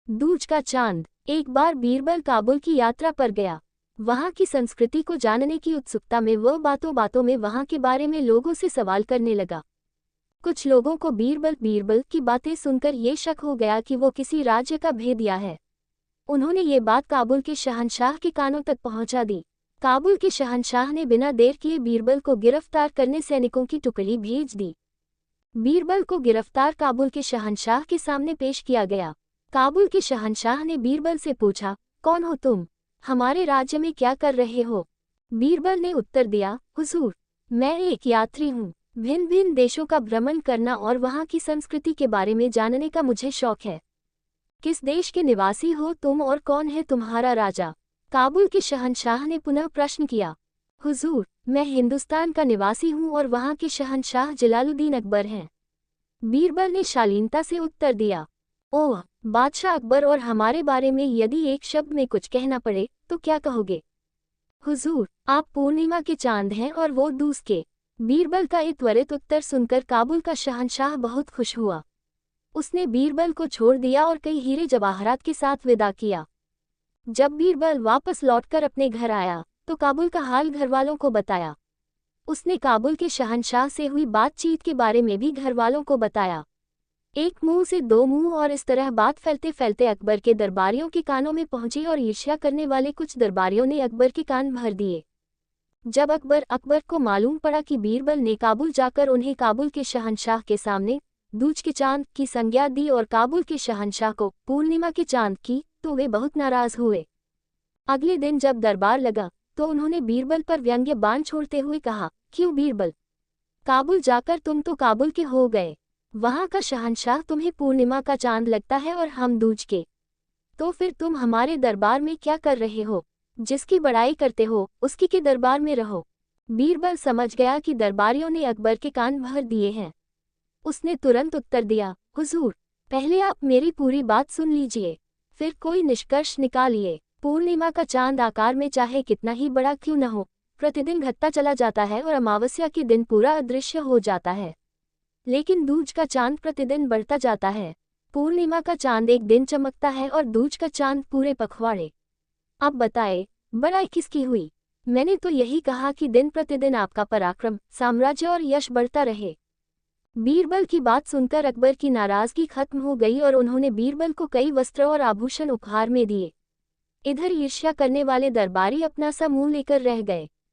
दूज का चांद। एक बार बीरबल काबुल की यात्रा पर गया। वहां की संस्कृति को जानने की उत्सुकता में वह बातों बातों में वहां के बारे में लोगों से सवाल करने लगा। कुछ लोगों को बीरबल की बातें सुनकर ये शक हो गया कि वो किसी राज्य का भेदिया है। उन्होंने ये बात काबुल के शहंशाह के कानों तक पहुंचा दी। काबुल के शहंशाह ने बिना देर किए बीरबल को गिरफ्तार करने सैनिकों की टुकड़ी भेज दी। बीरबल को गिरफ्तार काबुल के शहंशाह के सामने पेश किया गया। काबुल के शहंशाह ने बीरबल से पूछा, कौन हो तुम? हमारे राज्य में क्या कर रहे हो? बीरबल ने उत्तर दिया, हुजूर, मैं एक यात्री हूँ। भिन्न भिन्न देशों का भ्रमण करना और वहाँ की संस्कृति के बारे में जानने का मुझे शौक है। किस देश के निवासी हो तुम और कौन है तुम्हारा राजा? काबुल के शहंशाह ने पुनः प्रश्न किया। हुजूर, मैं हिंदुस्तान का निवासी हूँ और वहाँ के शहंशाह जलालुद्दीन अकबर हैं। बीरबल ने शालीनता से उत्तर दिया। ओह, बादशाह अकबर और हमारे बारे में यदि एक शब्द में कुछ कहना पड़े तो क्या कहोगे? हुजूर, आप पूर्णिमा के चांद हैं और वो दूज के। बीरबल का ये त्वरित उत्तर सुनकर काबुल का शहंशाह बहुत खुश हुआ। उसने बीरबल को छोड़ दिया और कई हीरे जवाहरात के साथ विदा किया। जब बीरबल वापस लौटकर अपने घर आया तो काबुल का हाल घरवालों को बताया। उसने काबुल के शहंशाह से हुई बातचीत के बारे में भी घरवालों को बताया। एक मुंह से दो मुंह और इस तरह बात फैलते फैलते अकबर के दरबारियों के कानों में पहुंची और ईर्ष्या करने वाले कुछ दरबारियों ने अकबर के कान भर दिए। जब अकबर को मालूम पड़ा कि बीरबल ने काबुल जाकर उन्हें काबुल के शहंशाह के सामने दूज के चांद की संज्ञा दी और काबुल के शहंशाह को पूर्णिमा के चांद की, तो वे बहुत नाराज हुए। अगले दिन जब दरबार लगा तो उन्होंने बीरबल पर व्यंग्य बाण छोड़ते हुए कहा, क्यों बीरबल, काबुल जाकर तुम तो काबुल के हो गए। वहां का शहंशाह तुम्हें पूर्णिमा का चांद लगता है और हम दूज के। तो फिर तुम हमारे दरबार में क्या कर रहे हो? जिसकी बड़ाई करते हो उसकी के दरबार में रहो। बीरबल समझ गया कि दरबारियों ने अकबर के कान भर दिए हैं। उसने तुरंत उत्तर दिया, हुजूर, पहले आप मेरी पूरी बात सुन लीजिए, फिर कोई निष्कर्ष निकालिए। पूर्णिमा का चांद आकार में चाहे कितना ही बड़ा क्यों न हो, प्रतिदिन घटता चला जाता है और अमावस्या के दिन पूरा अदृश्य हो जाता है। लेकिन दूज का चांद प्रतिदिन बढ़ता जाता है। पूर्णिमा का चांद एक दिन चमकता है और दूज का चांद पूरे पखवाड़े। अब बताए, बड़ाई किसकी हुई? मैंने तो यही कहा कि दिन प्रतिदिन आपका पराक्रम, साम्राज्य और यश बढ़ता रहे। बीरबल की बात सुनकर अकबर की नाराजगी खत्म हो गई और उन्होंने बीरबल को कई वस्त्र और आभूषण उपहार में दिए। इधर ईर्ष्या करने वाले दरबारी अपना सा मुंह लेकर रह गए।